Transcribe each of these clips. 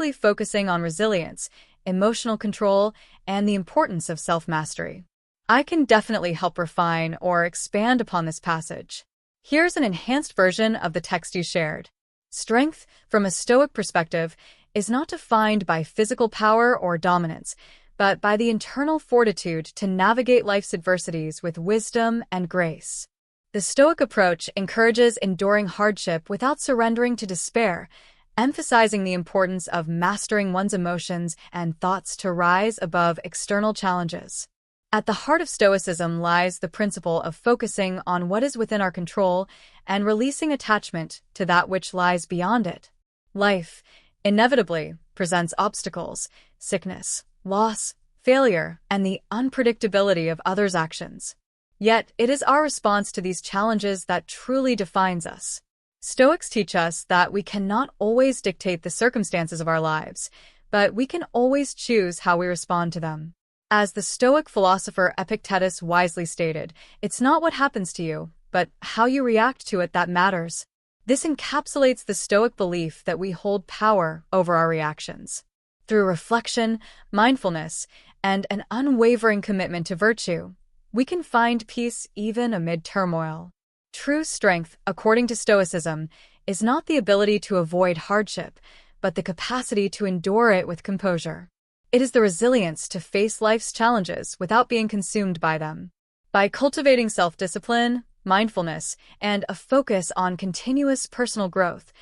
specifically focusing on resilience, emotional control, and the importance of self-mastery. I can definitely help refine or expand upon this passage. Here's an enhanced version of the text you shared. Strength, from a Stoic perspective, is not defined by physical power or dominance, but by the internal fortitude to navigate life's adversities with wisdom and grace. The Stoic approach encourages enduring hardship without surrendering to despair, emphasizing the importance of mastering one's emotions and thoughts to rise above external challenges. At the heart of Stoicism lies the principle of focusing on what is within our control and releasing attachment to that which lies beyond it. Life, inevitably, presents obstacles, sickness, loss, failure, and the unpredictability of others' actions. Yet, it is our response to these challenges that truly defines us. Stoics teach us that we cannot always dictate the circumstances of our lives, but we can always choose how we respond to them. As the Stoic philosopher Epictetus wisely stated, it's not what happens to you, but how you react to it that matters. This encapsulates the Stoic belief that we hold power over our reactions. Through reflection, mindfulness, and an unwavering commitment to virtue, we can find peace even amid turmoil. True strength, according to Stoicism, is not the ability to avoid hardship, but the capacity to endure it with composure. It is the resilience to face life's challenges without being consumed by them. By cultivating self-discipline, mindfulness, and a focus on continuous personal growth,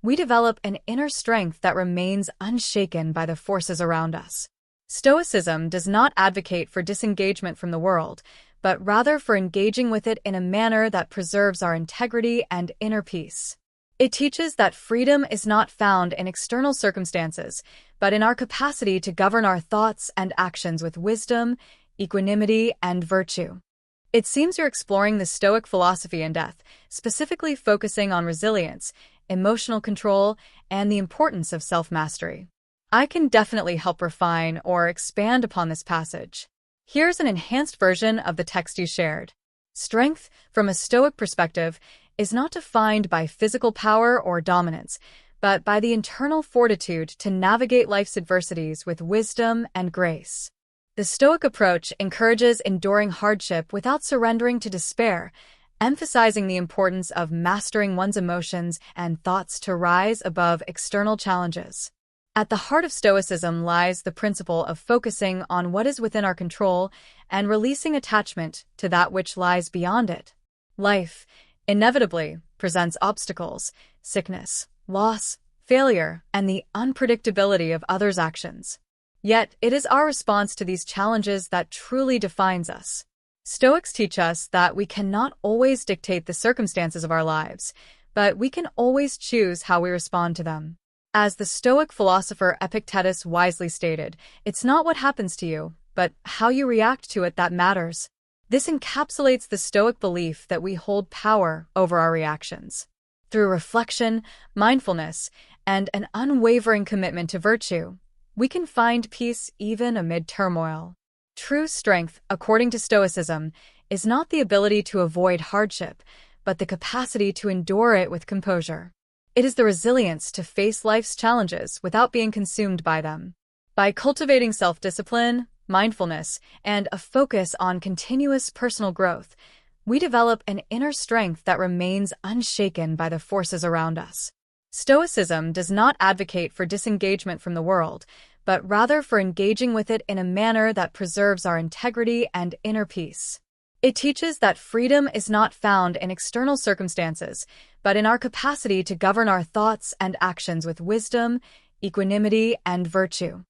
we develop an inner strength that remains unshaken by the forces around us. Stoicism does not advocate for disengagement from the world, but rather for engaging with it in a manner that preserves our integrity and inner peace. It teaches that freedom is not found in external circumstances, but in our capacity to govern our thoughts and actions with wisdom, equanimity, and virtue. It seems you're exploring the Stoic philosophy in depth, specifically focusing on resilience, emotional control, and the importance of self-mastery. I can definitely help refine or expand upon this passage. Here's an enhanced version of the text you shared. Strength, from a Stoic perspective, is not defined by physical power or dominance, but by the internal fortitude to navigate life's adversities with wisdom and grace. The Stoic approach encourages enduring hardship without surrendering to despair, emphasizing the importance of mastering one's emotions and thoughts to rise above external challenges. At the heart of Stoicism lies the principle of focusing on what is within our control and releasing attachment to that which lies beyond it. Life, inevitably, presents obstacles, sickness, loss, failure, and the unpredictability of others' actions. Yet, it is our response to these challenges that truly defines us. Stoics teach us that we cannot always dictate the circumstances of our lives, but we can always choose how we respond to them. As the Stoic philosopher Epictetus wisely stated, it's not what happens to you, but how you react to it that matters. This encapsulates the Stoic belief that we hold power over our reactions. Through reflection, mindfulness, and an unwavering commitment to virtue, we can find peace even amid turmoil. True strength, according to Stoicism, is not the ability to avoid hardship, but the capacity to endure it with composure. It is the resilience to face life's challenges without being consumed by them. By cultivating self-discipline, mindfulness, and a focus on continuous personal growth, we develop an inner strength that remains unshaken by the forces around us. Stoicism does not advocate for disengagement from the world, but rather for engaging with it in a manner that preserves our integrity and inner peace. It teaches that freedom is not found in external circumstances, but in our capacity to govern our thoughts and actions with wisdom, equanimity, and virtue.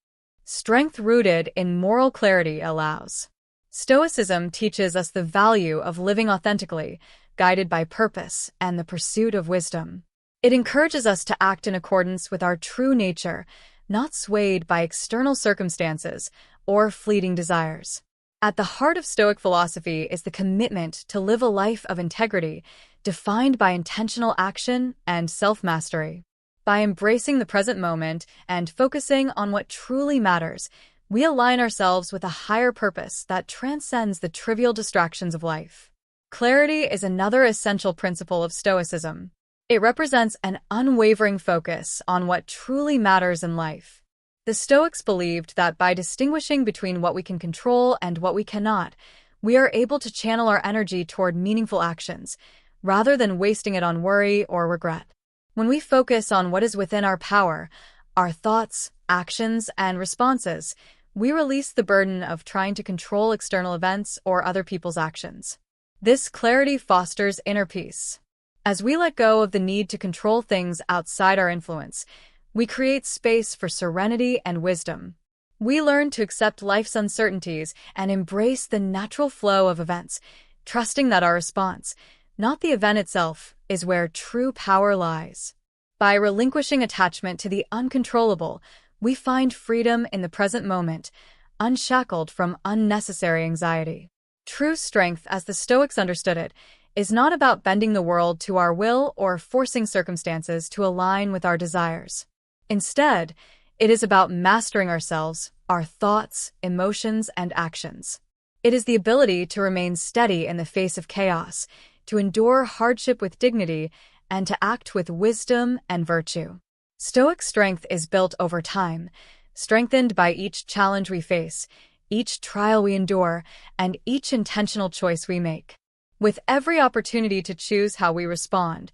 Strength rooted in moral clarity allows. Stoicism teaches us the value of living authentically, guided by purpose and the pursuit of wisdom. It encourages us to act in accordance with our true nature, not swayed by external circumstances or fleeting desires. At the heart of Stoic philosophy is the commitment to live a life of integrity, defined by intentional action and self-mastery. By embracing the present moment and focusing on what truly matters, we align ourselves with a higher purpose that transcends the trivial distractions of life. Clarity is another essential principle of Stoicism. It represents an unwavering focus on what truly matters in life. The Stoics believed that by distinguishing between what we can control and what we cannot, we are able to channel our energy toward meaningful actions, rather than wasting it on worry or regret. When we focus on what is within our power, our thoughts, actions, and responses, we release the burden of trying to control external events or other people's actions. This clarity fosters inner peace. As we let go of the need to control things outside our influence, we create space for serenity and wisdom. We learn to accept life's uncertainties and embrace the natural flow of events, trusting that our response, not the event itself, is where true power lies. By relinquishing attachment to the uncontrollable, we find freedom in the present moment, unshackled from unnecessary anxiety. True strength, as the Stoics understood it, is not about bending the world to our will or forcing circumstances to align with our desires. Instead, it is about mastering ourselves, our thoughts, emotions, and actions. It is the ability to remain steady in the face of chaos, to endure hardship with dignity, and to act with wisdom and virtue. Stoic strength is built over time, strengthened by each challenge we face, each trial we endure, and each intentional choice we make. With every opportunity to choose how we respond,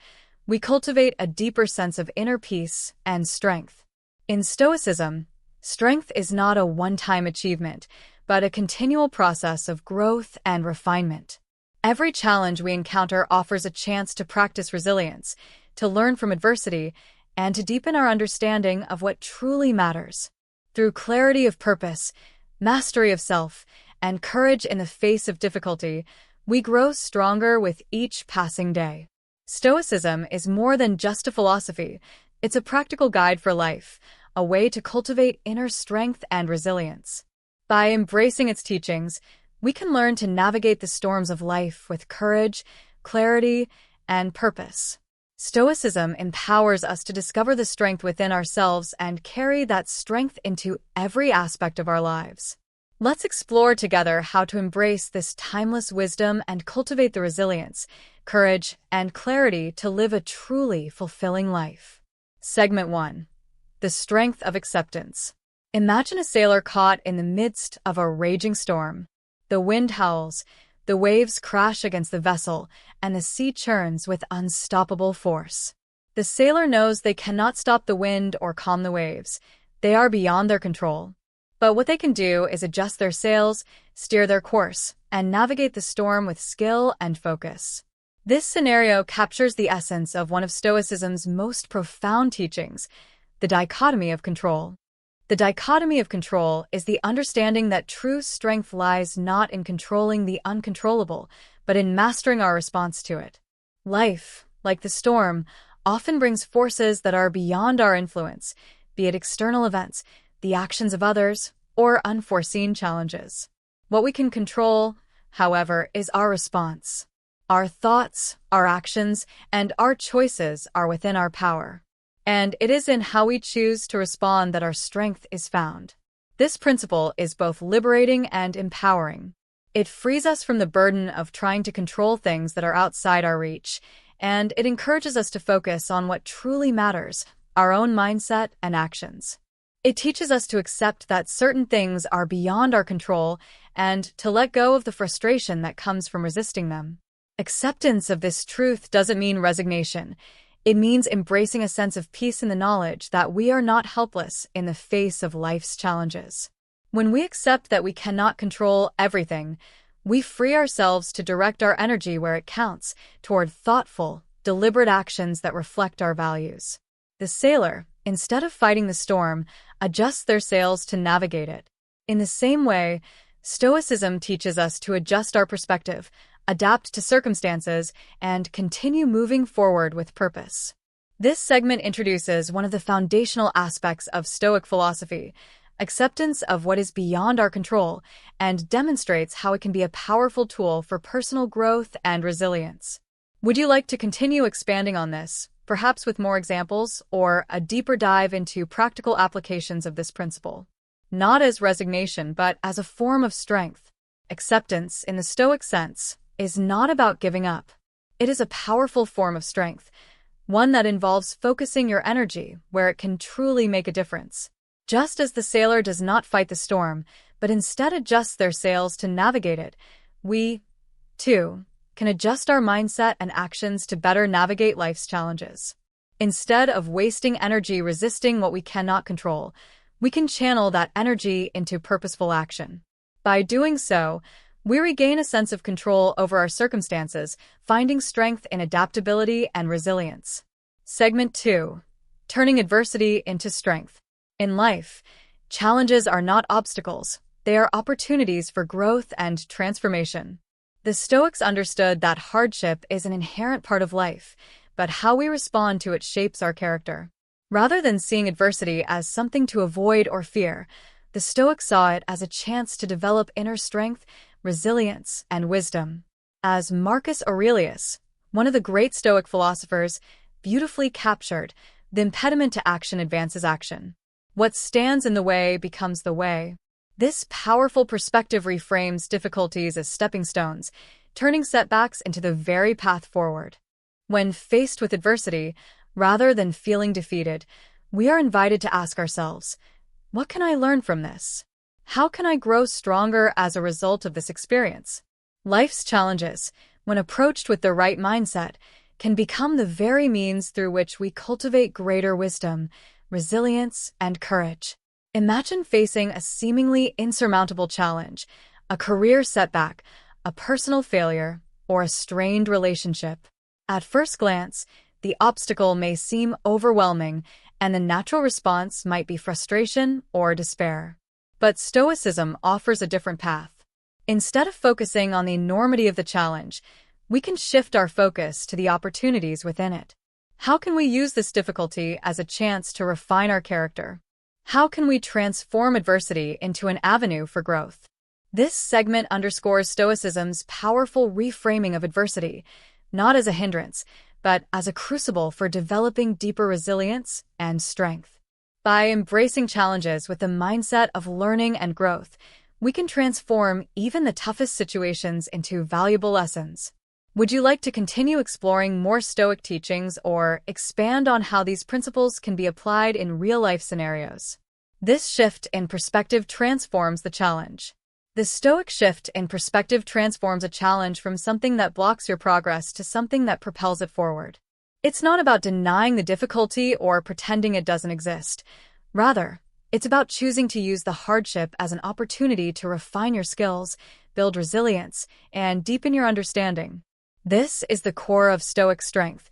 we cultivate a deeper sense of inner peace and strength. In Stoicism, strength is not a one-time achievement, but a continual process of growth and refinement. Every challenge we encounter offers a chance to practice resilience, to learn from adversity, and to deepen our understanding of what truly matters. Through clarity of purpose, mastery of self, and courage in the face of difficulty, we grow stronger with each passing day. Stoicism is more than just a philosophy. It's a practical guide for life, a way to cultivate inner strength and resilience. By embracing its teachings, we can learn to navigate the storms of life with courage, clarity, and purpose. Stoicism empowers us to discover the strength within ourselves and carry that strength into every aspect of our lives. Let's explore together how to embrace this timeless wisdom and cultivate the resilience, courage, and clarity to live a truly fulfilling life. Segment 1. The Strength of Acceptance. Imagine a sailor caught in the midst of a raging storm. The wind howls, the waves crash against the vessel, and the sea churns with unstoppable force. The sailor knows they cannot stop the wind or calm the waves. They are beyond their control. But what they can do is adjust their sails, steer their course, and navigate the storm with skill and focus. This scenario captures the essence of one of Stoicism's most profound teachings, the dichotomy of control. The dichotomy of control is the understanding that true strength lies not in controlling the uncontrollable, but in mastering our response to it. Life, like the storm, often brings forces that are beyond our influence, be it external events, the actions of others, or unforeseen challenges. What we can control, however, is our response. Our thoughts, our actions, and our choices are within our power. And it is in how we choose to respond that our strength is found. This principle is both liberating and empowering. It frees us from the burden of trying to control things that are outside our reach, and it encourages us to focus on what truly matters, our own mindset and actions. It teaches us to accept that certain things are beyond our control and to let go of the frustration that comes from resisting them. Acceptance of this truth doesn't mean resignation. It means embracing a sense of peace in the knowledge that we are not helpless in the face of life's challenges. When we accept that we cannot control everything, we free ourselves to direct our energy where it counts, toward thoughtful, deliberate actions that reflect our values. The sailor, instead of fighting the storm, adjusts their sails to navigate it. In the same way, Stoicism teaches us to adjust our perspective, adapt to circumstances, and continue moving forward with purpose. This segment introduces one of the foundational aspects of Stoic philosophy, acceptance of what is beyond our control, and demonstrates how it can be a powerful tool for personal growth and resilience. Would you like to continue expanding on this, perhaps with more examples or a deeper dive into practical applications of this principle? Not as resignation, but as a form of strength. Acceptance, in the Stoic sense, is not about giving up. It is a powerful form of strength, one that involves focusing your energy where it can truly make a difference. Just as the sailor does not fight the storm, but instead adjusts their sails to navigate it, we, too, can adjust our mindset and actions to better navigate life's challenges. Instead of wasting energy resisting what we cannot control, we can channel that energy into purposeful action. By doing so, we regain a sense of control over our circumstances, finding strength in adaptability and resilience. Segment 2. Turning adversity into strength. In life, challenges are not obstacles, they are opportunities for growth and transformation. The Stoics understood that hardship is an inherent part of life, but how we respond to it shapes our character. Rather than seeing adversity as something to avoid or fear, the Stoics saw it as a chance to develop inner strength, resilience, and wisdom. As Marcus Aurelius, one of the great Stoic philosophers, beautifully captured, the impediment to action advances action. What stands in the way becomes the way. This powerful perspective reframes difficulties as stepping stones, turning setbacks into the very path forward. When faced with adversity, rather than feeling defeated, we are invited to ask ourselves, what can I learn from this? How can I grow stronger as a result of this experience? Life's challenges, when approached with the right mindset, can become the very means through which we cultivate greater wisdom, resilience, and courage. Imagine facing a seemingly insurmountable challenge, a career setback, a personal failure, or a strained relationship. At first glance, the obstacle may seem overwhelming, and the natural response might be frustration or despair. But Stoicism offers a different path. Instead of focusing on the enormity of the challenge, we can shift our focus to the opportunities within it. How can we use this difficulty as a chance to refine our character? How can we transform adversity into an avenue for growth? This segment underscores Stoicism's powerful reframing of adversity, not as a hindrance, but as a crucible for developing deeper resilience and strength. By embracing challenges with the mindset of learning and growth, we can transform even the toughest situations into valuable lessons. Would you like to continue exploring more Stoic teachings or expand on how these principles can be applied in real-life scenarios? This shift in perspective transforms the challenge. The Stoic shift in perspective transforms a challenge from something that blocks your progress to something that propels it forward. It's not about denying the difficulty or pretending it doesn't exist. Rather, it's about choosing to use the hardship as an opportunity to refine your skills, build resilience, and deepen your understanding. This is the core of Stoic strength,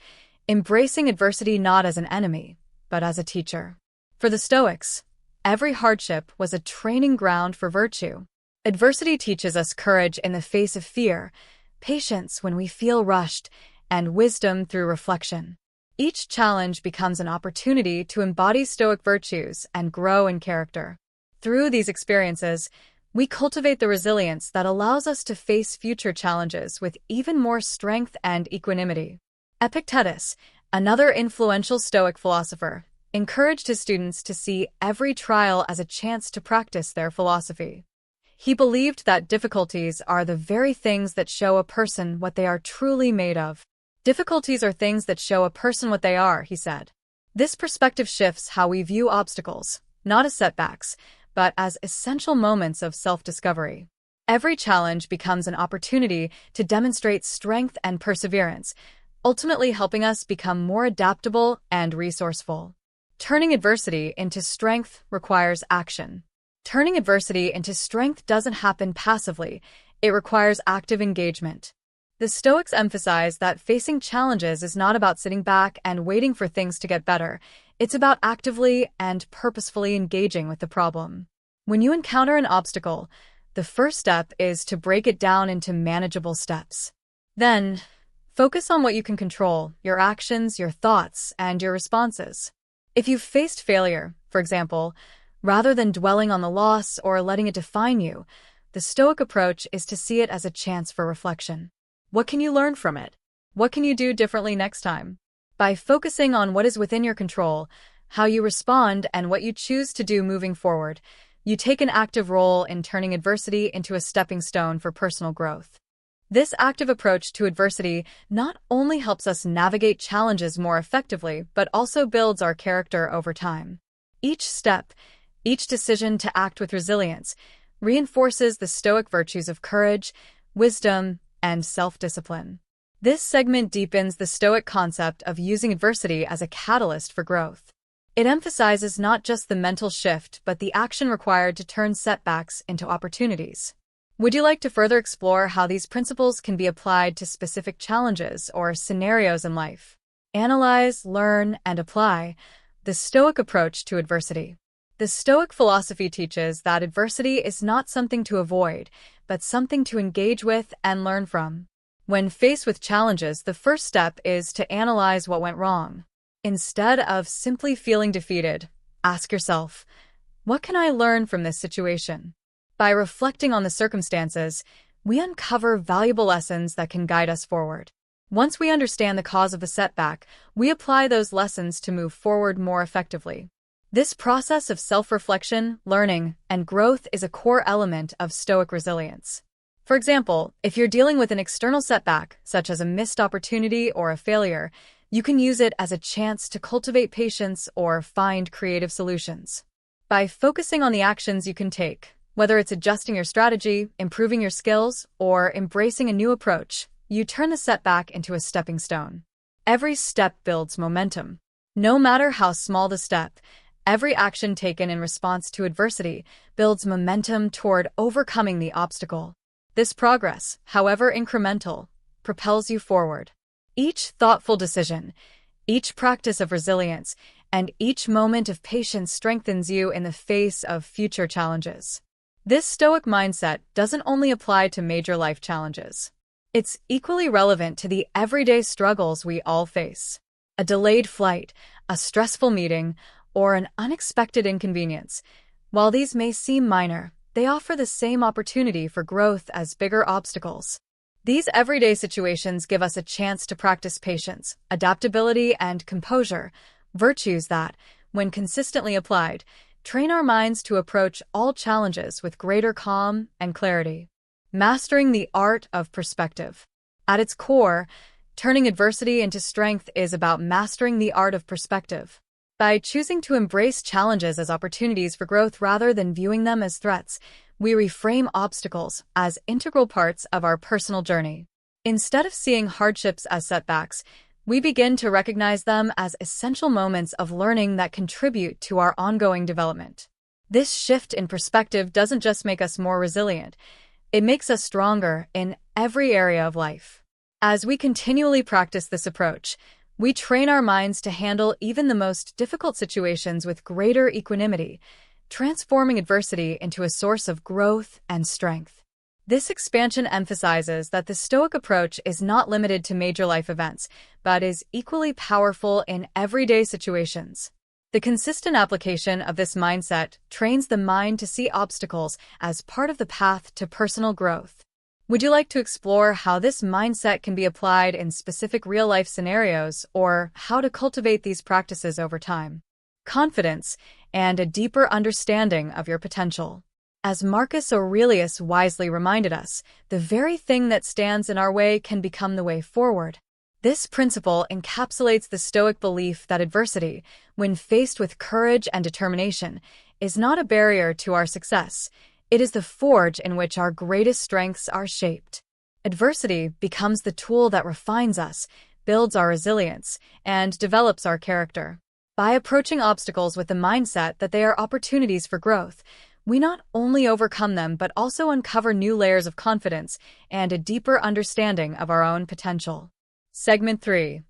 embracing adversity not as an enemy, but as a teacher. For the Stoics, every hardship was a training ground for virtue. Adversity teaches us courage in the face of fear, patience when we feel rushed, and wisdom through reflection. Each challenge becomes an opportunity to embody Stoic virtues and grow in character. Through these experiences, we cultivate the resilience that allows us to face future challenges with even more strength and equanimity. Epictetus, another influential Stoic philosopher, encouraged his students to see every trial as a chance to practice their philosophy. He believed that difficulties are the very things that show a person what they are truly made of. Difficulties are things that show a person what they are, he said. This perspective shifts how we view obstacles, not as setbacks, but as essential moments of self-discovery. Every challenge becomes an opportunity to demonstrate strength and perseverance, ultimately helping us become more adaptable and resourceful. Turning adversity into strength requires action. Turning adversity into strength doesn't happen passively, it requires active engagement. The Stoics emphasize that facing challenges is not about sitting back and waiting for things to get better. It's about actively and purposefully engaging with the problem. When you encounter an obstacle, the first step is to break it down into manageable steps. Then, focus on what you can control, your actions, your thoughts, and your responses. If you've faced failure, for example, rather than dwelling on the loss or letting it define you, the Stoic approach is to see it as a chance for reflection. What can you learn from it? What can you do differently next time? By focusing on what is within your control, how you respond, and what you choose to do moving forward, you take an active role in turning adversity into a stepping stone for personal growth. This active approach to adversity not only helps us navigate challenges more effectively, but also builds our character over time. Each step, Each decision to act with resilience reinforces the Stoic virtues of courage, wisdom, and self-discipline. This segment deepens the Stoic concept of using adversity as a catalyst for growth. It emphasizes not just the mental shift, but the action required to turn setbacks into opportunities. Would you like to further explore how these principles can be applied to specific challenges or scenarios in life? Analyze, learn, and apply the Stoic approach to adversity. The Stoic philosophy teaches that adversity is not something to avoid, but something to engage with and learn from. When faced with challenges, the first step is to analyze what went wrong. Instead of simply feeling defeated, ask yourself, what can I learn from this situation? By reflecting on the circumstances, we uncover valuable lessons that can guide us forward. Once we understand the cause of a setback, we apply those lessons to move forward more effectively. This process of self-reflection, learning, and growth is a core element of Stoic resilience. For example, if you're dealing with an external setback, such as a missed opportunity or a failure, you can use it as a chance to cultivate patience or find creative solutions. By focusing on the actions you can take, whether it's adjusting your strategy, improving your skills, or embracing a new approach, you turn the setback into a stepping stone. Every step builds momentum. No matter how small the step, every action taken in response to adversity builds momentum toward overcoming the obstacle. This progress, however incremental, propels you forward. Each thoughtful decision, each practice of resilience, and each moment of patience strengthens you in the face of future challenges. This Stoic mindset doesn't only apply to major life challenges. It's equally relevant to the everyday struggles we all face. A delayed flight, a stressful meeting, or an unexpected inconvenience. While these may seem minor, they offer the same opportunity for growth as bigger obstacles. These everyday situations give us a chance to practice patience, adaptability, and composure, virtues that, when consistently applied, train our minds to approach all challenges with greater calm and clarity. Mastering the art of perspective. At its core, turning adversity into strength is about mastering the art of perspective. By choosing to embrace challenges as opportunities for growth rather than viewing them as threats, we reframe obstacles as integral parts of our personal journey. Instead of seeing hardships as setbacks, we begin to recognize them as essential moments of learning that contribute to our ongoing development. This shift in perspective doesn't just make us more resilient, it makes us stronger in every area of life. As we continually practice this approach, we train our minds to handle even the most difficult situations with greater equanimity, transforming adversity into a source of growth and strength. This expansion emphasizes that the Stoic approach is not limited to major life events, but is equally powerful in everyday situations. The consistent application of this mindset trains the mind to see obstacles as part of the path to personal growth. Would you like to explore how this mindset can be applied in specific real-life scenarios or how to cultivate these practices over time? Confidence and a deeper understanding of your potential. As Marcus Aurelius wisely reminded us, the very thing that stands in our way can become the way forward. This principle encapsulates the Stoic belief that adversity, when faced with courage and determination, is not a barrier to our success. It is the forge in which our greatest strengths are shaped. Adversity becomes the tool that refines us, builds our resilience, and develops our character. By approaching obstacles with the mindset that they are opportunities for growth, we not only overcome them but also uncover new layers of confidence and a deeper understanding of our own potential. Segment 3.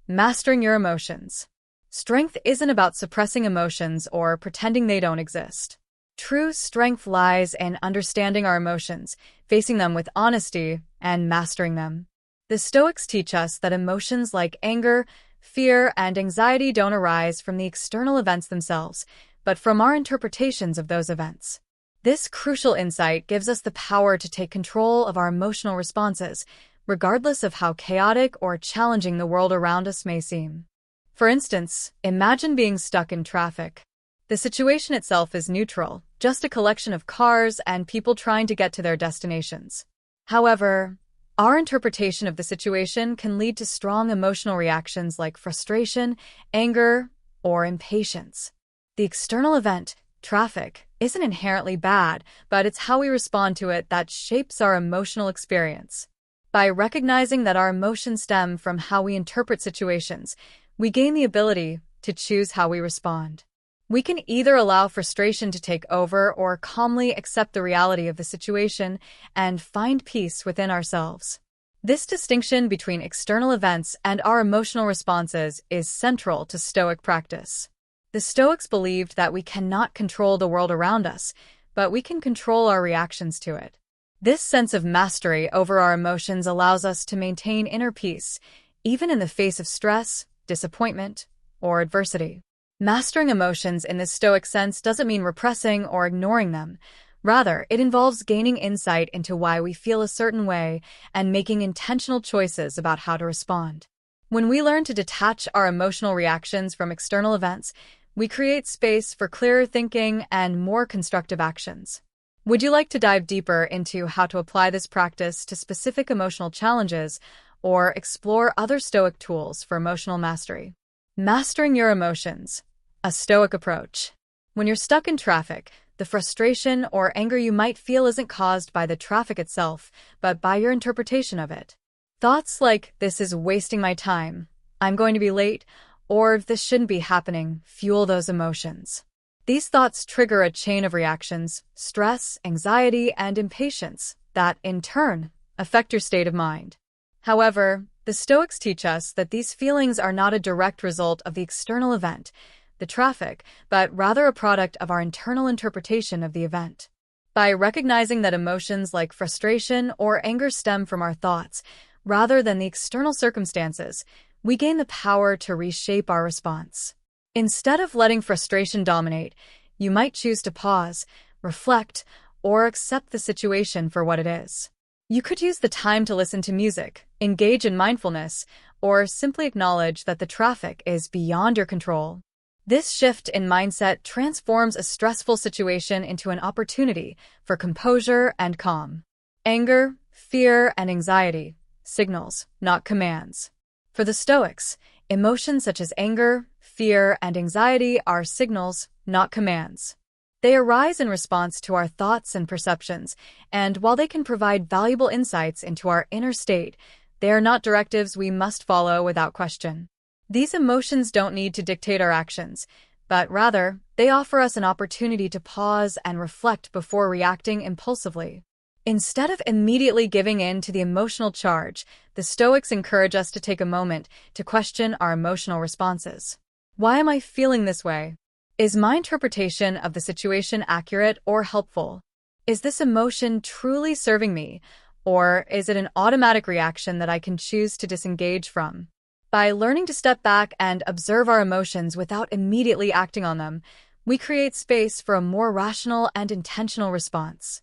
Mastering your emotions. Strength isn't about suppressing emotions or pretending they don't exist. True strength lies in understanding our emotions, facing them with honesty, and mastering them. The Stoics teach us that emotions like anger, fear, and anxiety don't arise from the external events themselves, but from our interpretations of those events. This crucial insight gives us the power to take control of our emotional responses, regardless of how chaotic or challenging the world around us may seem. For instance, imagine being stuck in traffic. The situation itself is neutral, just a collection of cars and people trying to get to their destinations. However, our interpretation of the situation can lead to strong emotional reactions like frustration, anger, or impatience. The external event Traffic isn't inherently bad, but it's how we respond to it that shapes our emotional experience. By recognizing that our emotions stem from how we interpret situations, we gain the ability to choose how we respond. We can either allow frustration to take over or calmly accept the reality of the situation and find peace within ourselves. This distinction between external events and our emotional responses is central to Stoic practice. The Stoics believed that we cannot control the world around us, but we can control our reactions to it. This sense of mastery over our emotions allows us to maintain inner peace, even in the face of stress, disappointment, or adversity. Mastering emotions in this Stoic sense doesn't mean repressing or ignoring them. Rather, it involves gaining insight into why we feel a certain way and making intentional choices about how to respond. When we learn to detach our emotional reactions from external events, we create space for clearer thinking and more constructive actions. Would you like to dive deeper into how to apply this practice to specific emotional challenges or explore other Stoic tools for emotional mastery? Mastering your emotions, a Stoic approach. When you're stuck in traffic, the frustration or anger you might feel isn't caused by the traffic itself, but by your interpretation of it. Thoughts like, "This is wasting my time," "I'm going to be late," or "This shouldn't be happening," fuel those emotions. These thoughts trigger a chain of reactions, stress, anxiety, and impatience, that, in turn, affect your state of mind. However, the Stoics teach us that these feelings are not a direct result of the external event, the traffic, but rather a product of our internal interpretation of the event. By recognizing that emotions like frustration or anger stem from our thoughts, rather than the external circumstances, we gain the power to reshape our response. Instead of letting frustration dominate, you might choose to pause, reflect, or accept the situation for what it is. You could use the time to listen to music, engage in mindfulness, or simply acknowledge that the traffic is beyond your control. This shift in mindset transforms a stressful situation into an opportunity for composure and calm. Anger, fear, and anxiety, signals, not commands. For the Stoics, emotions such as anger, fear, and anxiety are signals, not commands. They arise in response to our thoughts and perceptions, and while they can provide valuable insights into our inner state, they are not directives we must follow without question. These emotions don't need to dictate our actions, but rather, they offer us an opportunity to pause and reflect before reacting impulsively. Instead of immediately giving in to the emotional charge, the Stoics encourage us to take a moment to question our emotional responses. Why am I feeling this way? Is my interpretation of the situation accurate or helpful? Is this emotion truly serving me, or is it an automatic reaction that I can choose to disengage from? By learning to step back and observe our emotions without immediately acting on them, we create space for a more rational and intentional response.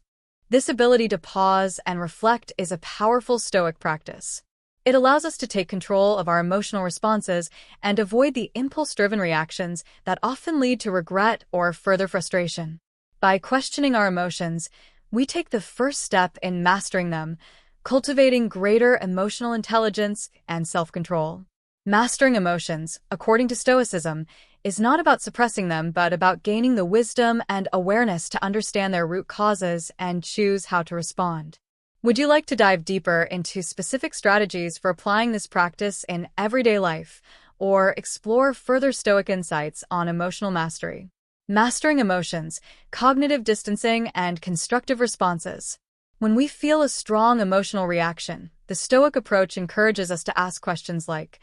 This ability to pause and reflect is a powerful Stoic practice. It allows us to take control of our emotional responses and avoid the impulse-driven reactions that often lead to regret or further frustration. By questioning our emotions, we take the first step in mastering them, cultivating greater emotional intelligence and self-control. Mastering emotions, according to Stoicism, is not about suppressing them, but about gaining the wisdom and awareness to understand their root causes and choose how to respond. Would you like to dive deeper into specific strategies for applying this practice in everyday life, or explore further Stoic insights on emotional mastery? Mastering emotions, cognitive distancing, and constructive responses. When we feel a strong emotional reaction, the Stoic approach encourages us to ask questions like,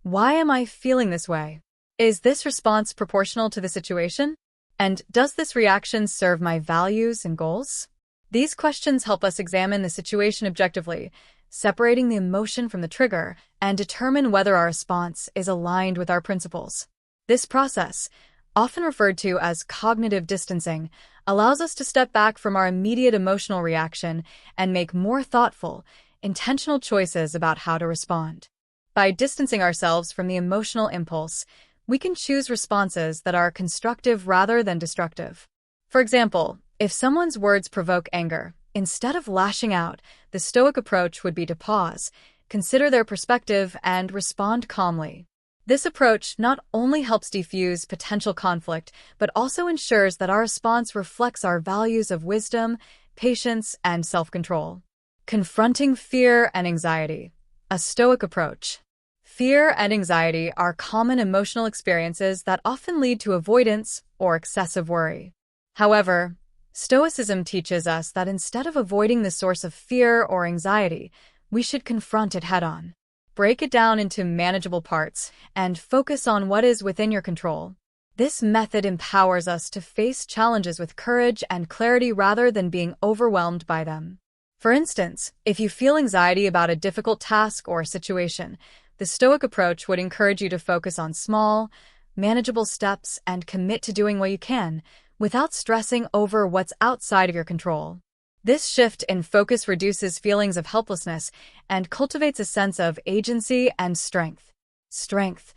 "Why am I feeling this way? Is this response proportional to the situation? And does this reaction serve my values and goals?" These questions help us examine the situation objectively, separating the emotion from the trigger, and determine whether our response is aligned with our principles. This process, often referred to as cognitive distancing, allows us to step back from our immediate emotional reaction and make more thoughtful, intentional choices about how to respond. By distancing ourselves from the emotional impulse, we can choose responses that are constructive rather than destructive. For example, if someone's words provoke anger, instead of lashing out, the Stoic approach would be to pause, consider their perspective, and respond calmly. This approach not only helps defuse potential conflict, but also ensures that our response reflects our values of wisdom, patience, and self-control. Confronting fear and anxiety. A Stoic approach. Fear and anxiety are common emotional experiences that often lead to avoidance or excessive worry. However, Stoicism teaches us that instead of avoiding the source of fear or anxiety, we should confront it head-on. Break it down into manageable parts and focus on what is within your control. This method empowers us to face challenges with courage and clarity rather than being overwhelmed by them. For instance, if you feel anxiety about a difficult task or situation, the Stoic approach would encourage you to focus on small, manageable steps and commit to doing what you can, without stressing over what's outside of your control. This shift in focus reduces feelings of helplessness and cultivates a sense of agency and strength. Strength.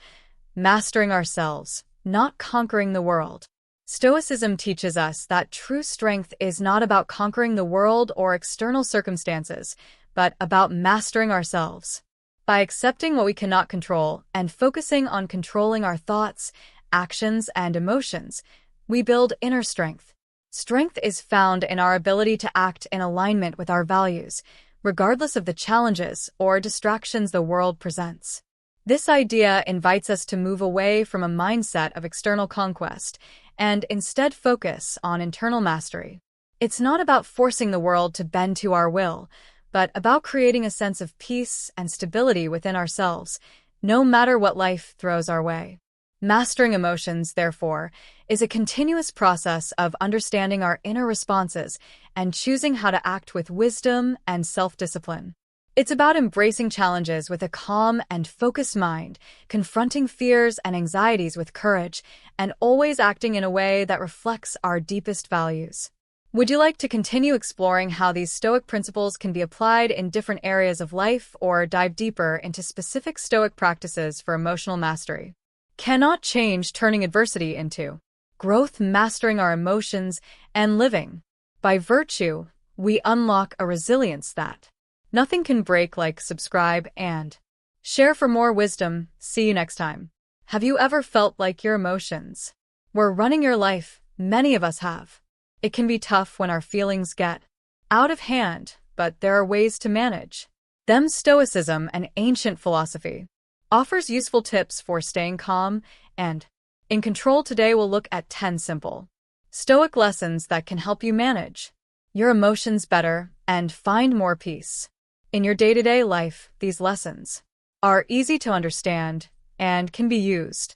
Mastering ourselves, not conquering the world. Stoicism teaches us that true strength is not about conquering the world or external circumstances, but about mastering ourselves. By accepting what we cannot control and focusing on controlling our thoughts, actions, and emotions, we build inner strength. Strength is found in our ability to act in alignment with our values, regardless of the challenges or distractions the world presents. This idea invites us to move away from a mindset of external conquest and instead focus on internal mastery. It's not about forcing the world to bend to our will, but about creating a sense of peace and stability within ourselves, no matter what life throws our way. Mastering emotions, therefore, is a continuous process of understanding our inner responses and choosing how to act with wisdom and self-discipline. It's about embracing challenges with a calm and focused mind, confronting fears and anxieties with courage, and always acting in a way that reflects our deepest values. Would you like to continue exploring how these Stoic principles can be applied in different areas of life, or dive deeper into specific Stoic practices for emotional mastery? Cannot change, turning adversity into growth, mastering our emotions, and living. By virtue, we unlock a resilience that nothing can break. Like, subscribe, and share for more wisdom. See you next time. Have you ever felt like your emotions were running your life? Many of us have. It can be tough when our feelings get out of hand, but there are ways to manage them. Stoicism, an ancient philosophy, offers useful tips for staying calm and in control. Today we'll look at 10 simple Stoic lessons that can help you manage your emotions better and find more peace in your day-to-day life. These lessons are easy to understand and can be used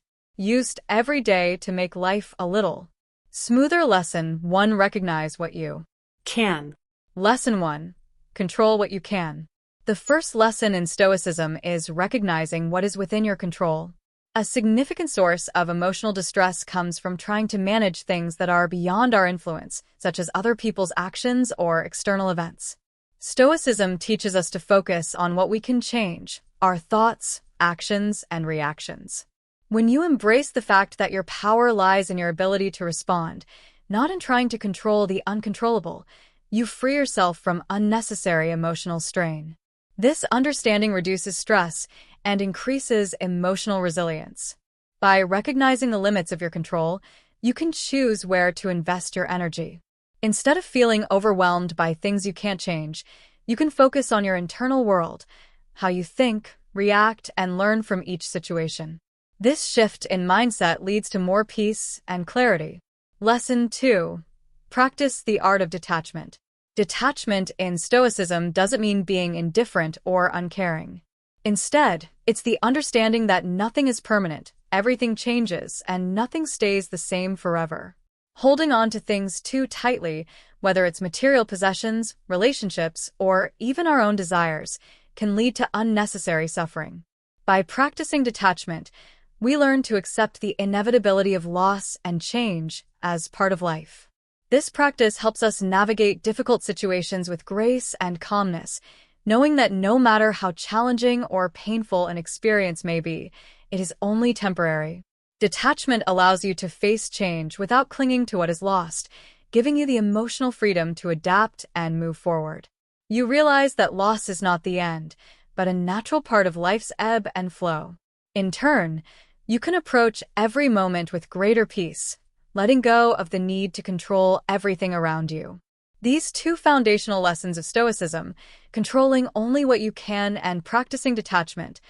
every day to make life a little smoother. Lesson 1. Recognize what you can. Lesson 1. Control what you can. The first lesson in Stoicism is recognizing what is within your control. A significant source of emotional distress comes from trying to manage things that are beyond our influence, such as other people's actions or external events. Stoicism teaches us to focus on what we can change: our thoughts, actions, and reactions. When you embrace the fact that your power lies in your ability to respond, not in trying to control the uncontrollable, you free yourself from unnecessary emotional strain. This understanding reduces stress and increases emotional resilience. By recognizing the limits of your control, you can choose where to invest your energy. Instead of feeling overwhelmed by things you can't change, you can focus on your internal world, how you think, react, and learn from each situation. This shift in mindset leads to more peace and clarity. Lesson 2. Practice the art of detachment. Detachment in Stoicism doesn't mean being indifferent or uncaring. Instead, it's the understanding that nothing is permanent, everything changes, and nothing stays the same forever. Holding on to things too tightly, whether it's material possessions, relationships, or even our own desires, can lead to unnecessary suffering. By practicing detachment, we learn to accept the inevitability of loss and change as part of life. This practice helps us navigate difficult situations with grace and calmness, knowing that no matter how challenging or painful an experience may be, it is only temporary. Detachment allows you to face change without clinging to what is lost, giving you the emotional freedom to adapt and move forward. You realize that loss is not the end, but a natural part of life's ebb and flow. In turn, you can approach every moment with greater peace, letting go of the need to control everything around you. These two foundational lessons of Stoicism, controlling only what you can and practicing detachment,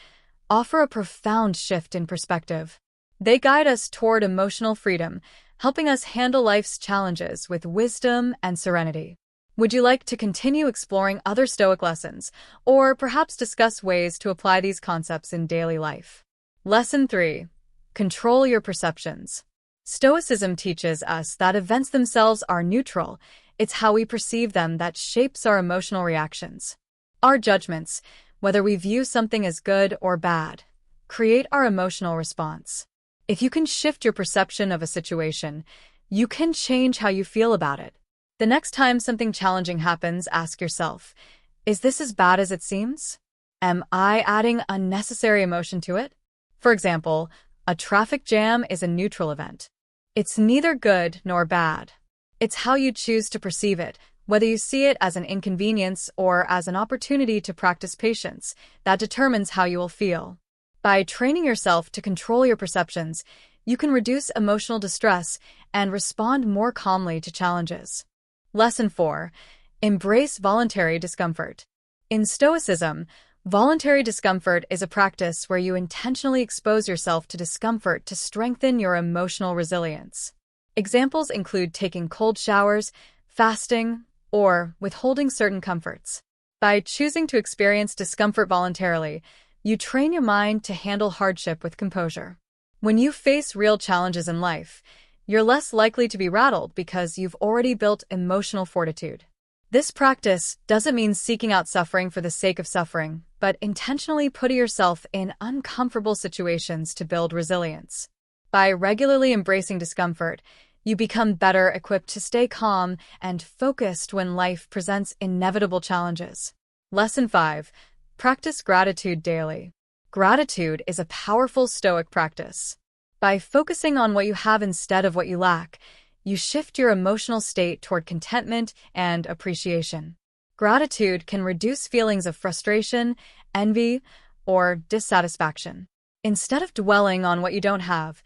offer a profound shift in perspective. They guide us toward emotional freedom, helping us handle life's challenges with wisdom and serenity. Would you like to continue exploring other Stoic lessons, or perhaps discuss ways to apply these concepts in daily life? Lesson 3. Control your perceptions. Stoicism teaches us that events themselves are neutral. It's how we perceive them that shapes our emotional reactions. Our judgments, whether we view something as good or bad, create our emotional response. If you can shift your perception of a situation, you can change how you feel about it. The next time something challenging happens, ask yourself, is this as bad as it seems? Am I adding unnecessary emotion to it? For example, a traffic jam is a neutral event. It's neither good nor bad. It's how you choose to perceive it, whether you see it as an inconvenience or as an opportunity to practice patience, that determines how you will feel. By training yourself to control your perceptions, you can reduce emotional distress and respond more calmly to challenges. Lesson 4. Embrace voluntary discomfort. In Stoicism, voluntary discomfort is a practice where you intentionally expose yourself to discomfort to strengthen your emotional resilience. Examples include taking cold showers, fasting, or withholding certain comforts. By choosing to experience discomfort voluntarily, you train your mind to handle hardship with composure. When you face real challenges in life, you're less likely to be rattled because you've already built emotional fortitude. This practice doesn't mean seeking out suffering for the sake of suffering, but intentionally putting yourself in uncomfortable situations to build resilience. By regularly embracing discomfort, you become better equipped to stay calm and focused when life presents inevitable challenges. Lesson 5. Practice gratitude daily. Gratitude is a powerful Stoic practice. By focusing on what you have instead of what you lack, you shift your emotional state toward contentment and appreciation. Gratitude can reduce feelings of frustration, envy, or dissatisfaction. Instead of dwelling on what you don't have,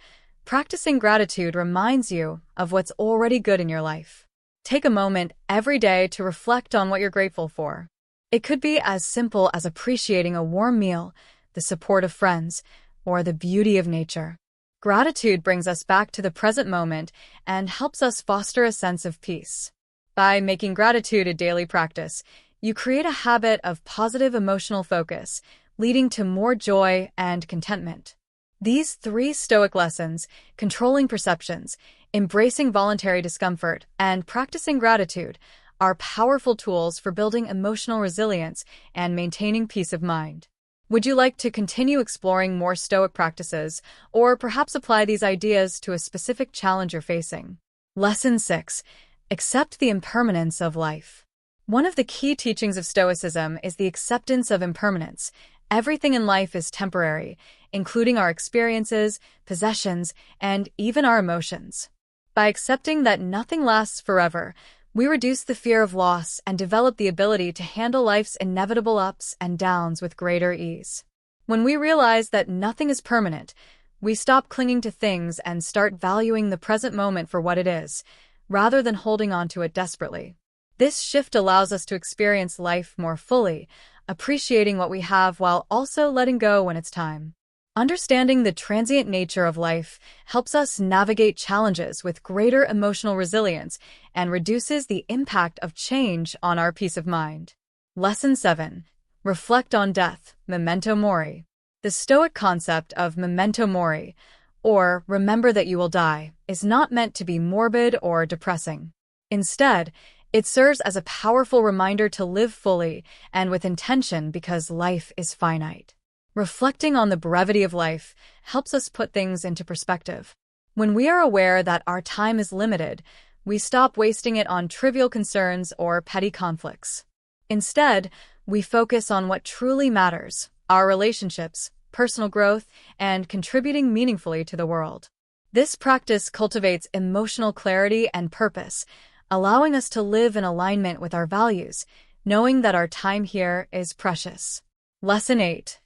practicing gratitude reminds you of what's already good in your life. Take a moment every day to reflect on what you're grateful for. It could be as simple as appreciating a warm meal, the support of friends, or the beauty of nature. Gratitude brings us back to the present moment and helps us foster a sense of peace. By making gratitude a daily practice, you create a habit of positive emotional focus, leading to more joy and contentment. These 3 Stoic lessons, controlling perceptions, embracing voluntary discomfort, and practicing gratitude, are powerful tools for building emotional resilience and maintaining peace of mind. Would you like to continue exploring more Stoic practices, or perhaps apply these ideas to a specific challenge you're facing? Lesson 6. Accept the impermanence of life. One of the key teachings of Stoicism is the acceptance of impermanence. Everything in life is temporary, including our experiences, possessions, and even our emotions. By accepting that nothing lasts forever, we reduce the fear of loss and develop the ability to handle life's inevitable ups and downs with greater ease. When we realize that nothing is permanent, we stop clinging to things and start valuing the present moment for what it is, rather than holding on to it desperately. This shift allows us to experience life more fully, appreciating what we have while also letting go when it's time. Understanding the transient nature of life helps us navigate challenges with greater emotional resilience and reduces the impact of change on our peace of mind. Lesson 7. Reflect on death, memento mori. The Stoic concept of memento mori, or remember that you will die, is not meant to be morbid or depressing. Instead, it serves as a powerful reminder to live fully and with intention because life is finite. Reflecting on the brevity of life helps us put things into perspective. When we are aware that our time is limited, we stop wasting it on trivial concerns or petty conflicts. Instead, we focus on what truly matters, our relationships, personal growth, and contributing meaningfully to the world. This practice cultivates emotional clarity and purpose, allowing us to live in alignment with our values, knowing that our time here is precious. Lesson 8.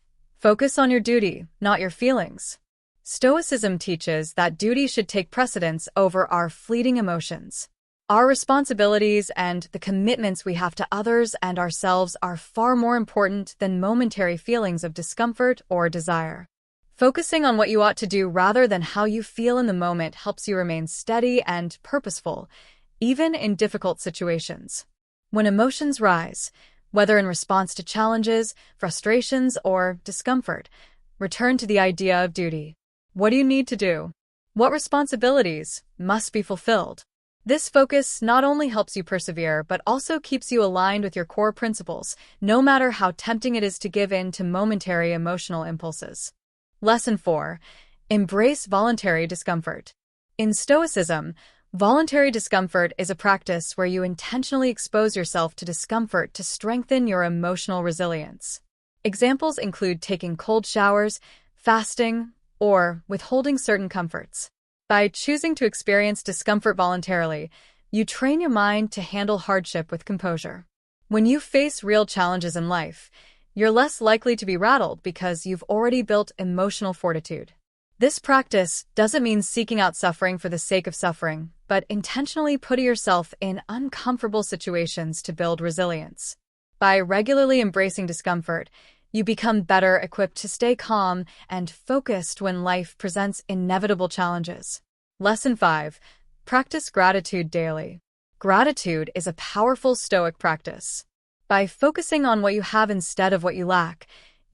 Focus on your duty, not your feelings. Stoicism teaches that duty should take precedence over our fleeting emotions. Our responsibilities and the commitments we have to others and ourselves are far more important than momentary feelings of discomfort or desire. Focusing on what you ought to do rather than how you feel in the moment helps you remain steady and purposeful, even in difficult situations. When emotions rise, whether in response to challenges, frustrations, or discomfort, return to the idea of duty. What do you need to do? What responsibilities must be fulfilled? This focus not only helps you persevere, but also keeps you aligned with your core principles, no matter how tempting it is to give in to momentary emotional impulses. Lesson 4. Embrace voluntary discomfort. In Stoicism, voluntary discomfort is a practice where you intentionally expose yourself to discomfort to strengthen your emotional resilience. Examples include taking cold showers, fasting, or withholding certain comforts. By choosing to experience discomfort voluntarily, you train your mind to handle hardship with composure. When you face real challenges in life, you're less likely to be rattled because you've already built emotional fortitude. This practice doesn't mean seeking out suffering for the sake of suffering, but intentionally putting yourself in uncomfortable situations to build resilience. By regularly embracing discomfort, you become better equipped to stay calm and focused when life presents inevitable challenges. Lesson 5. Practice gratitude daily. Gratitude is a powerful Stoic practice. By focusing on what you have instead of what you lack,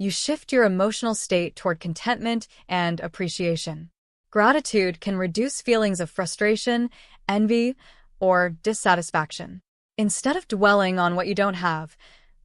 you shift your emotional state toward contentment and appreciation. Gratitude can reduce feelings of frustration, envy, or dissatisfaction. Instead of dwelling on what you don't have,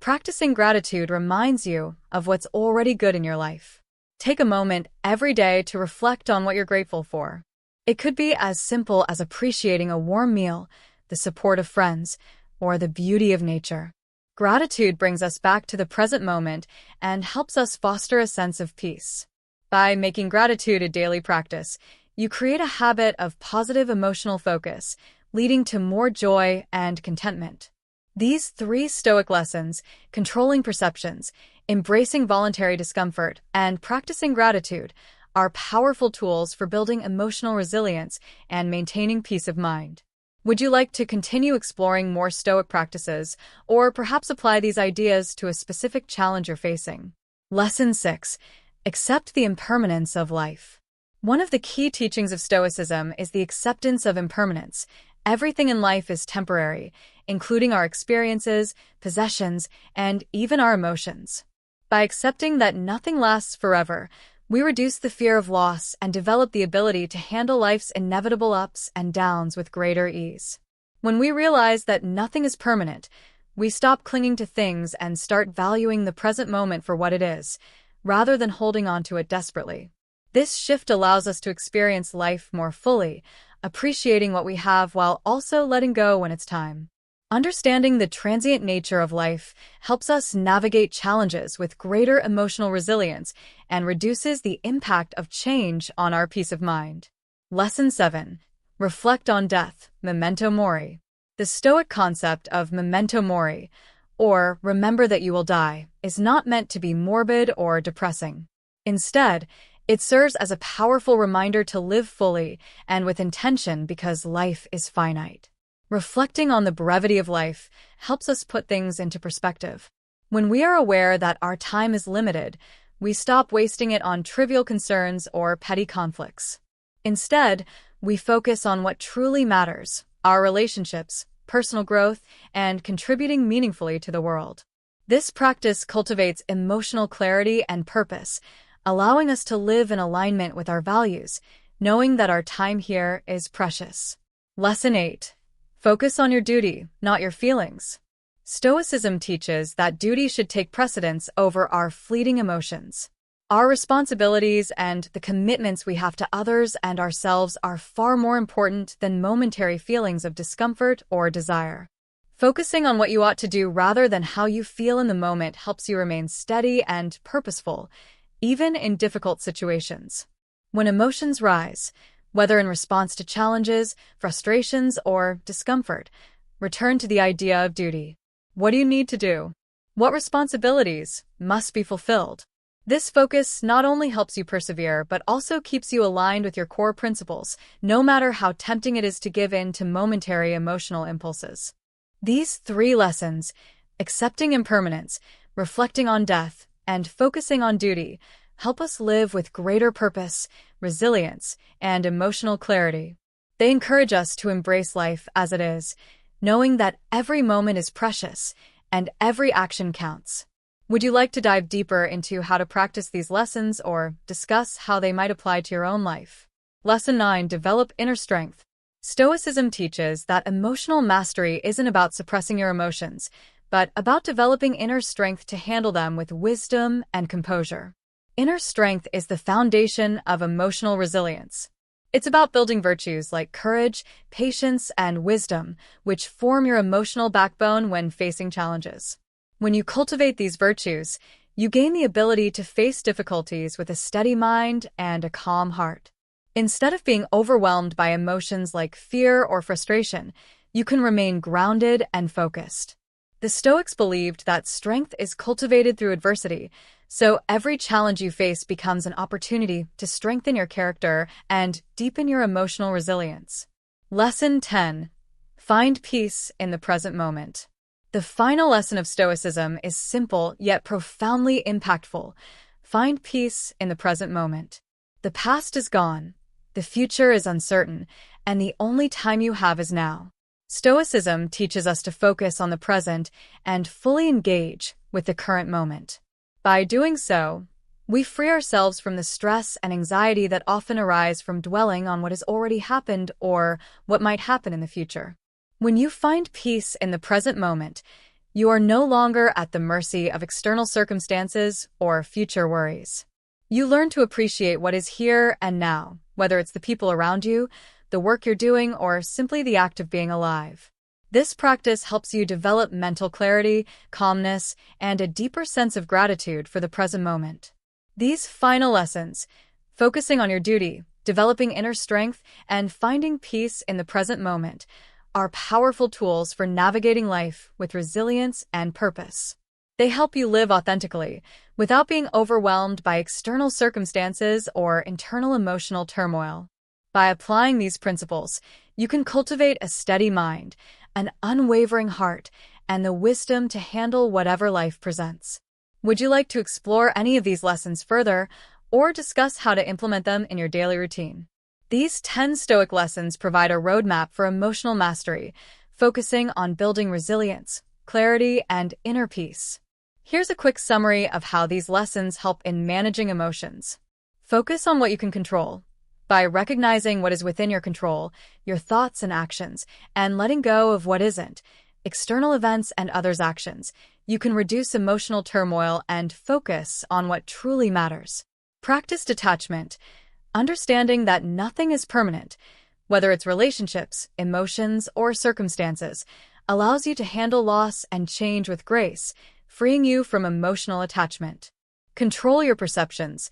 practicing gratitude reminds you of what's already good in your life. Take a moment every day to reflect on what you're grateful for. It could be as simple as appreciating a warm meal, the support of friends, or the beauty of nature. Gratitude brings us back to the present moment and helps us foster a sense of peace. By making gratitude a daily practice, you create a habit of positive emotional focus, leading to more joy and contentment. These 3 Stoic lessons, controlling perceptions, embracing voluntary discomfort, and practicing gratitude, are powerful tools for building emotional resilience and maintaining peace of mind. Would you like to continue exploring more Stoic practices, or perhaps apply these ideas to a specific challenge you're facing? Lesson 6. Accept the impermanence of life. One of the key teachings of Stoicism is the acceptance of impermanence. Everything in life is temporary, including our experiences, possessions, and even our emotions. By accepting that nothing lasts forever, we reduce the fear of loss and develop the ability to handle life's inevitable ups and downs with greater ease. When we realize that nothing is permanent, we stop clinging to things and start valuing the present moment for what it is, rather than holding on to it desperately. This shift allows us to experience life more fully, appreciating what we have while also letting go when it's time. Understanding the transient nature of life helps us navigate challenges with greater emotional resilience and reduces the impact of change on our peace of mind. Lesson 7. Reflect on death, memento mori. The Stoic concept of memento mori, or remember that you will die, is not meant to be morbid or depressing. Instead, it serves as a powerful reminder to live fully and with intention because life is finite. Reflecting on the brevity of life helps us put things into perspective. When we are aware that our time is limited, we stop wasting it on trivial concerns or petty conflicts. Instead, we focus on what truly matters, our relationships, personal growth, and contributing meaningfully to the world. This practice cultivates emotional clarity and purpose, allowing us to live in alignment with our values, knowing that our time here is precious. Lesson 8. Focus on your duty, not your feelings. Stoicism teaches that duty should take precedence over our fleeting emotions. Our responsibilities and the commitments we have to others and ourselves are far more important than momentary feelings of discomfort or desire. Focusing on what you ought to do rather than how you feel in the moment helps you remain steady and purposeful, even in difficult situations. When emotions rise, whether in response to challenges, frustrations, or discomfort, return to the idea of duty. What do you need to do? What responsibilities must be fulfilled? This focus not only helps you persevere, but also keeps you aligned with your core principles, no matter how tempting it is to give in to momentary emotional impulses. These three lessons, accepting impermanence, reflecting on death, and focusing on duty, help us live with greater purpose, resilience, and emotional clarity. They encourage us to embrace life as it is, knowing that every moment is precious and every action counts. Would you like to dive deeper into how to practice these lessons or discuss how they might apply to your own life? Lesson 9. Develop inner strength. Stoicism teaches that emotional mastery isn't about suppressing your emotions, but about developing inner strength to handle them with wisdom and composure. Inner strength is the foundation of emotional resilience. It's about building virtues like courage, patience, and wisdom, which form your emotional backbone when facing challenges. When you cultivate these virtues, you gain the ability to face difficulties with a steady mind and a calm heart. Instead of being overwhelmed by emotions like fear or frustration, you can remain grounded and focused. The Stoics believed that strength is cultivated through adversity, so every challenge you face becomes an opportunity to strengthen your character and deepen your emotional resilience. Lesson 10. Find peace in the present moment. The final lesson of Stoicism is simple yet profoundly impactful. Find peace in the present moment. The past is gone, the future is uncertain, and the only time you have is now. Stoicism teaches us to focus on the present and fully engage with the current moment. By doing so, we free ourselves from the stress and anxiety that often arise from dwelling on what has already happened or what might happen in the future. When you find peace in the present moment, you are no longer at the mercy of external circumstances or future worries. You learn to appreciate what is here and now, whether it's the people around you, the work you're doing, or simply the act of being alive. This practice helps you develop mental clarity, calmness, and a deeper sense of gratitude for the present moment. These final lessons, focusing on your duty, developing inner strength, and finding peace in the present moment, are powerful tools for navigating life with resilience and purpose. They help you live authentically, without being overwhelmed by external circumstances or internal emotional turmoil. By applying these principles, you can cultivate a steady mind, an unwavering heart, and the wisdom to handle whatever life presents. Would you like to explore any of these lessons further, or discuss how to implement them in your daily routine? These 10 Stoic lessons provide a roadmap for emotional mastery, focusing on building resilience, clarity, and inner peace. Here's a quick summary of how these lessons help in managing emotions. Focus on what you can control. By recognizing what is within your control, your thoughts and actions, and letting go of what isn't, external events and others' actions, you can reduce emotional turmoil and focus on what truly matters. Practice detachment. Understanding that nothing is permanent, whether it's relationships, emotions, or circumstances, allows you to handle loss and change with grace, freeing you from emotional attachment. Control your perceptions.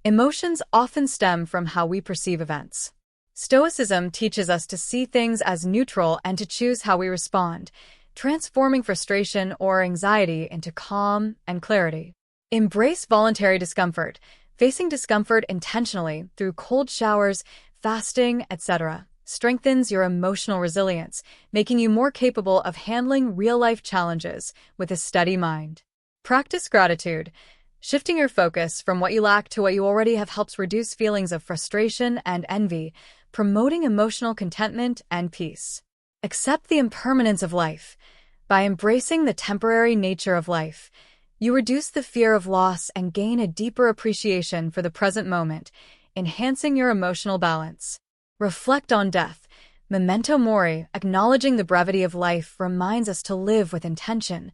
Emotions often stem from how we perceive events. Stoicism teaches us to see things as neutral and to choose how we respond, transforming frustration or anxiety into calm and clarity. Embrace voluntary discomfort. Facing discomfort intentionally through cold showers, fasting, etc., strengthens your emotional resilience, making you more capable of handling real-life challenges with a steady mind. Practice gratitude. Shifting your focus from what you lack to what you already have helps reduce feelings of frustration and envy, promoting emotional contentment and peace. Accept the impermanence of life. By embracing the temporary nature of life, you reduce the fear of loss and gain a deeper appreciation for the present moment, enhancing your emotional balance. Reflect on death. Memento mori, acknowledging the brevity of life, reminds us to live with intention,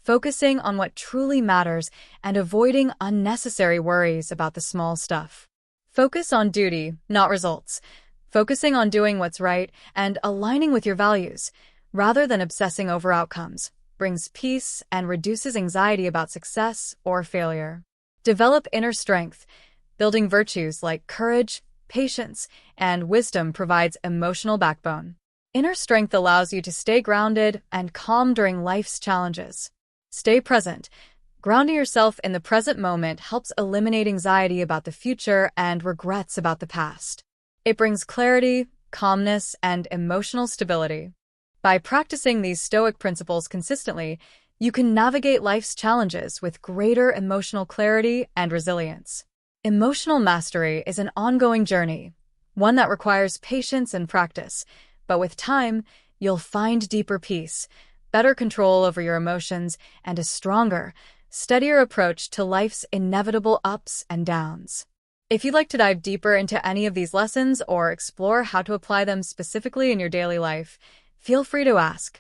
focusing on what truly matters and avoiding unnecessary worries about the small stuff. Focus on duty, not results. Focusing on doing what's right and aligning with your values, rather than obsessing over outcomes, brings peace and reduces anxiety about success or failure. Develop inner strength. Building virtues like courage, patience, and wisdom provides emotional backbone. Inner strength allows you to stay grounded and calm during life's challenges. Stay present. Grounding yourself in the present moment helps eliminate anxiety about the future and regrets about the past. It brings clarity, calmness, and emotional stability. By practicing these Stoic principles consistently, you can navigate life's challenges with greater emotional clarity and resilience. Emotional mastery is an ongoing journey, one that requires patience and practice, but with time, you'll find deeper peace, better control over your emotions, and a stronger, steadier approach to life's inevitable ups and downs. If you'd like to dive deeper into any of these lessons or explore how to apply them specifically in your daily life, feel free to ask.